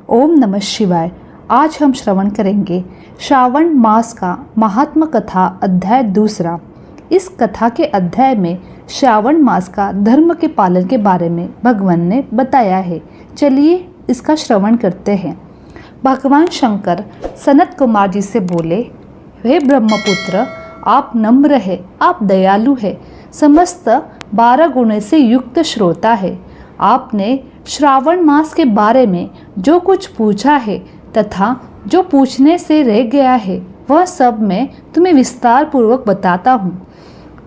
ओम नमः शिवाय। आज हम श्रवण करेंगे श्रावण मास का महात्म कथा अध्याय दूसरा। इस कथा के अध्याय में श्रावण मास का धर्म के पालन के बारे में भगवान ने बताया है। चलिए इसका श्रवण करते हैं। भगवान शंकर सनत कुमार जी से बोले, हे ब्रह्मपुत्र, आप नम्र है, आप दयालु है, समस्त 12 गुणों से युक्त श्रोता है। आपने श्रावण मास के बारे में जो कुछ पूछा है तथा जो पूछने से रह गया है वह सब मैं तुम्हें विस्तार पूर्वक बताता हूँ।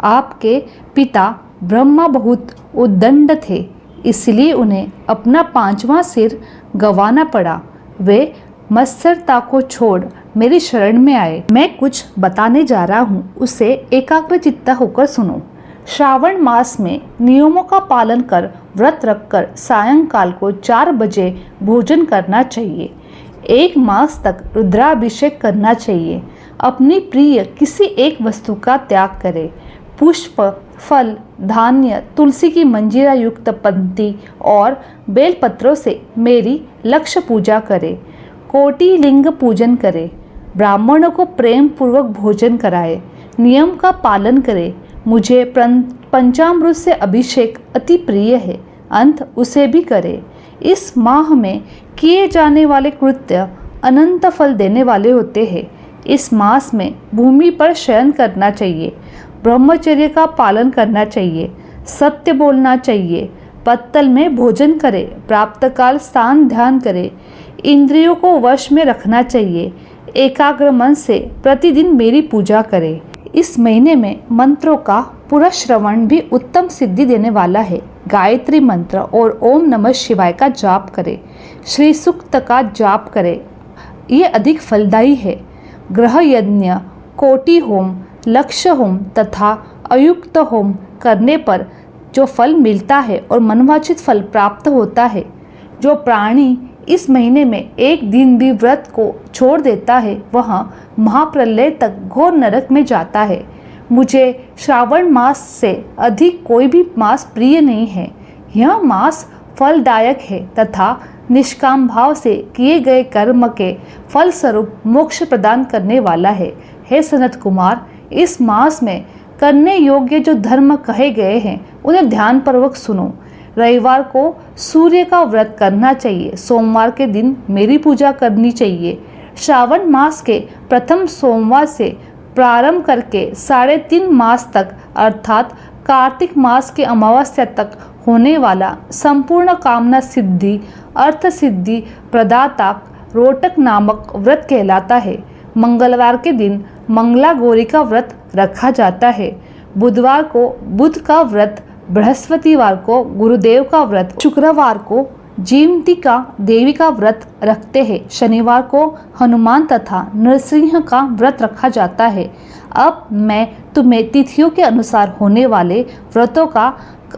आपके पिता ब्रह्मा बहुत उद्दंड थे, इसलिए उन्हें अपना 5वां सिर गंवाना पड़ा। वे मत्सरता को छोड़ मेरी शरण में आए। मैं कुछ बताने जा रहा हूँ, उसे एकाग्रचित्त होकर सुनो। श्रावण मास में नियमों का पालन कर व्रत रखकर सायंकाल को 4 बजे भोजन करना चाहिए। 1 मास तक रुद्राभिषेक करना चाहिए। अपनी प्रिय किसी एक वस्तु का त्याग करें। पुष्प, फल, धान्य, तुलसी की मंजीरा युक्त पंक्ति और बेलपत्रों से मेरी लक्ष्य पूजा करें। कोटि लिंग पूजन करें। ब्राह्मणों को प्रेम पूर्वक भोजन कराएं। नियम का पालन करें। मुझे पंचामृत से अभिषेक अति प्रिय है, अंत उसे भी करें। इस माह में किए जाने वाले कृत्य अनंत फल देने वाले होते हैं। इस मास में भूमि पर शयन करना चाहिए। ब्रह्मचर्य का पालन करना चाहिए। सत्य बोलना चाहिए। पत्तल में भोजन करें। प्राप्तकाल स्थान ध्यान करें। इंद्रियों को वश में रखना चाहिए। एकाग्र मन से प्रतिदिन मेरी पूजा करें। इस महीने में मंत्रों का पूरा श्रवण भी उत्तम सिद्धि देने वाला है। गायत्री मंत्र और ओम नमः शिवाय का जाप करें। श्री सूक्त का जाप करें, ये अधिक फलदायी है। ग्रह यज्ञ, कोटि होम, लक्ष्य होम तथा अयुक्त होम करने पर जो फल मिलता है और मनवांछित फल प्राप्त होता है। जो प्राणी इस महीने में एक दिन भी व्रत को छोड़ देता है वह महाप्रलय तक घोर नरक में जाता है। मुझे श्रावण मास से अधिक कोई भी मास प्रिय नहीं है। यह मास फलदायक है तथा निष्काम भाव से किए गए कर्म के फलस्वरूप मोक्ष प्रदान करने वाला है। हे सनत कुमार, इस मास में करने योग्य जो धर्म कहे गए हैं उन्हें ध्यानपूर्वक सुनो। रविवार को सूर्य का व्रत करना चाहिए। सोमवार के दिन मेरी पूजा करनी चाहिए। श्रावण मास के प्रथम सोमवार से प्रारंभ करके 3.5 मास तक अर्थात कार्तिक मास के अमावस्या तक होने वाला संपूर्ण कामना सिद्धि, अर्थ सिद्धि प्रदाता रोटक नामक व्रत कहलाता है। मंगलवार के दिन मंगला गौरी का व्रत रखा जाता है। बुधवार को बुध का व्रत, बृहस्पतिवार को गुरुदेव का व्रत, शुक्रवार को जीवंतिका देवी का व्रत रखते हैं। शनिवार को हनुमान तथा नरसिंह का व्रत रखा जाता है। अब मैं तुम्हें तिथियों के अनुसार होने वाले व्रतों का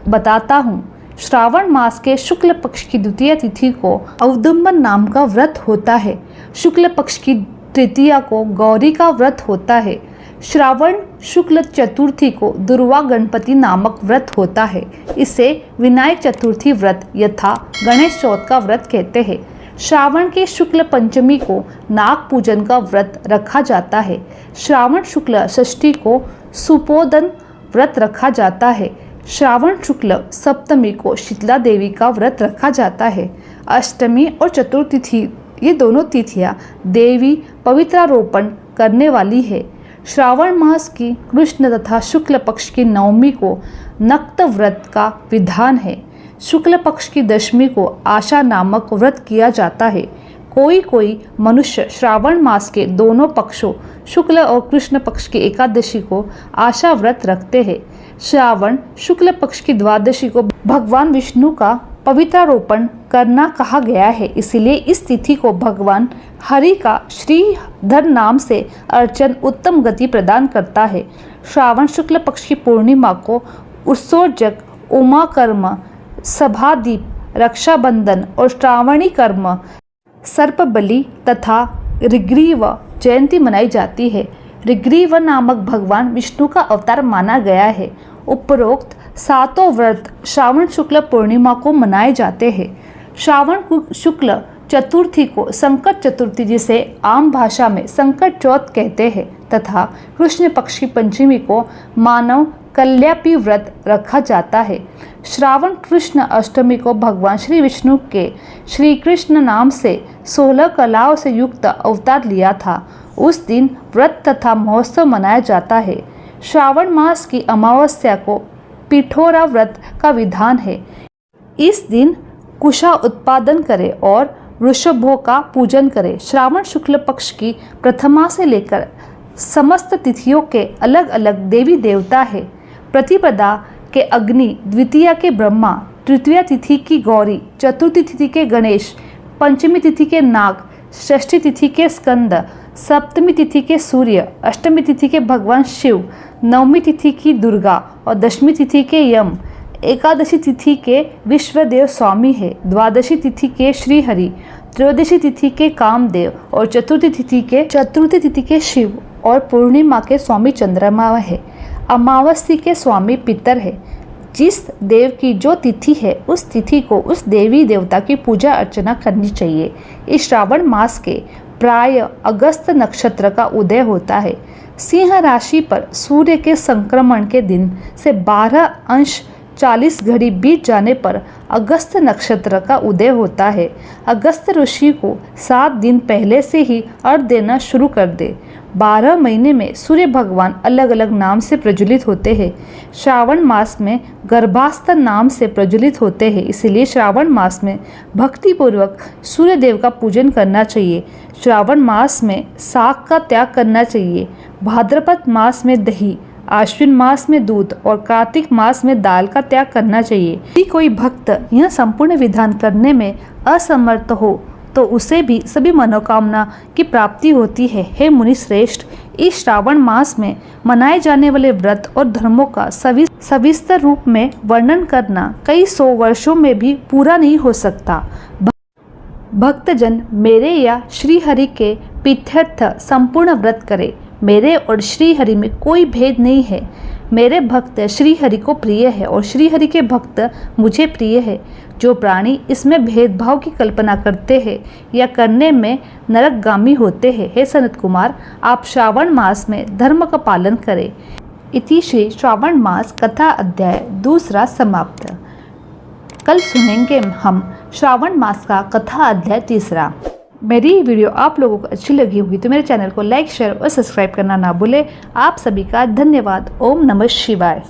बताता हूँ। श्रावण मास के शुक्ल पक्ष की द्वितीय तिथि को अवदुम्बन नाम का व्रत होता है। शुक्ल पक्ष की तृतीया को गौरी का व्रत होता है। श्रावण शुक्ल चतुर्थी को दुर्वा गणपति नामक व्रत होता है। इसे विनायक चतुर्थी व्रत यथा गणेश चौथ का व्रत कहते हैं। श्रावण के शुक्ल पंचमी को नाग पूजन का व्रत रखा जाता है। श्रावण शुक्ल षष्ठी को सुपोदन व्रत रखा जाता है। श्रावण शुक्ल सप्तमी को शीतला देवी का व्रत रखा जाता है। अष्टमी और चतुर्थी, ये दोनों तिथियां देवी पवित्रारोपण करने वाली है। श्रावण मास की कृष्ण तथा शुक्ल पक्ष की नवमी को नक्त व्रत का विधान है। शुक्ल पक्ष की दशमी को आशा नामक व्रत किया जाता है। कोई मनुष्य श्रावण मास के दोनों पक्षों शुक्ल और कृष्ण पक्ष की एकादशी को आशा व्रत रखते हैं। श्रावण शुक्ल पक्ष की द्वादशी को भगवान विष्णु का पवित्रारोपण करना कहा गया है, इसलिए इस तिथि को भगवान हरि का श्रीधर नाम से अर्चन उत्तम गति प्रदान करता है। श्रावण शुक्ल पक्ष की पूर्णिमा को उत्सर्जक, उमा कर्म, सभादीप, रक्षाबंधन और श्रावणी कर्म, सर्प बलि तथा ऋग्रीव जयंती मनाई जाती है। ऋग्रीव नामक भगवान विष्णु का अवतार माना गया है। उपरोक्त 7 व्रत श्रावण शुक्ल पूर्णिमा को मनाए जाते हैं। श्रावण शुक्ल चतुर्थी को संकट चतुर्थी, जिसे आम भाषा में संकट चौथ कहते हैं, तथा कृष्ण पक्ष की पंचमी को मानव कल्यापी व्रत रखा जाता है। श्रावण कृष्ण अष्टमी को भगवान श्री विष्णु के श्री कृष्ण नाम से 16 कलाओं से युक्त अवतार लिया था। उस दिन व्रत तथा महोत्सव मनाया जाता है। श्रावण मास की अमावस्या को पिठोरा व्रत का विधान है। इस दिन कुशा उत्पादन करें और वृषभों का पूजन करें। श्रावण शुक्ल पक्ष की प्रथमा से लेकर समस्त तिथियों के अलग अलग देवी देवता है। प्रतिपदा के अग्नि, द्वितीया के ब्रह्मा, तृतीया तिथि की गौरी, चतुर्थी तिथि के गणेश, पंचमी तिथि के नाग, षष्ठी तिथि के स्कंद, सप्तमी तिथि के सूर्य, अष्टमी तिथि के भगवान शिव, नवमी तिथि की दुर्गा और दशमी तिथि के यम, एकादशी तिथि के विश्वदेव स्वामी है, द्वादशी तिथि के श्रीहरि, त्रयोदशी तिथि के कामदेव और चतुर्थी तिथि के शिव और पूर्णिमा के स्वामी चंद्रमा है। अमावस्या के स्वामी पितर है। जिस देव की जो तिथि है उस तिथि को उस देवी देवता की पूजा अर्चना करनी चाहिए। इस श्रावण मास के प्राय अगस्त नक्षत्र का उदय होता है। सिंह राशि पर सूर्य के संक्रमण के दिन से 12:40 घड़ी बीत जाने पर अगस्त नक्षत्र का उदय होता है। अगस्त ऋषि को 7 दिन पहले से ही अर्घ्य देना शुरू कर दे। 12 महीने में सूर्य भगवान अलग अलग नाम से प्रज्वलित होते हैं। श्रावण मास में गर्भास्त्र नाम से प्रज्वलित होते हैं, इसलिए श्रावण मास में भक्तिपूर्वक सूर्य देव का पूजन करना चाहिए। श्रावण मास में साग का त्याग करना चाहिए। भाद्रपद मास में दही, आश्विन मास में दूध और कार्तिक मास में दाल का त्याग करना चाहिए। यदि कोई भक्त यह संपूर्ण विधान करने में असमर्थ हो तो उसे भी सभी मनोकामना की प्राप्ति होती है। हे मुनि श्रेष्ठ, इस श्रावण मास में मनाए जाने वाले व्रत और धर्मों का सविस्तर रूप में वर्णन करना कई 100 वर्षों में भी पूरा नहीं हो सकता। भक्तजन मेरे या श्री हरि के प्रीत्यर्थ संपूर्ण व्रत करे। मेरे और श्री हरि में कोई भेद नहीं है। मेरे भक्त श्री हरि को प्रिय है और श्री हरि के भक्त मुझे प्रिय है। जो प्राणी इसमें भेदभाव की कल्पना करते हैं या करने में नरकगामी होते हैं, हे सनत कुमार, आप श्रावण मास में धर्म का पालन करें। इति श्री श्रावण मास कथा अध्याय 2 समाप्त। कल सुनेंगे हम श्रावण मास का कथा अध्याय 3। मेरी वीडियो आप लोगों को अच्छी लगी होगी तो मेरे चैनल को लाइक, शेयर और सब्सक्राइब करना ना भूलें। आप सभी का धन्यवाद। ओम नमः शिवाय।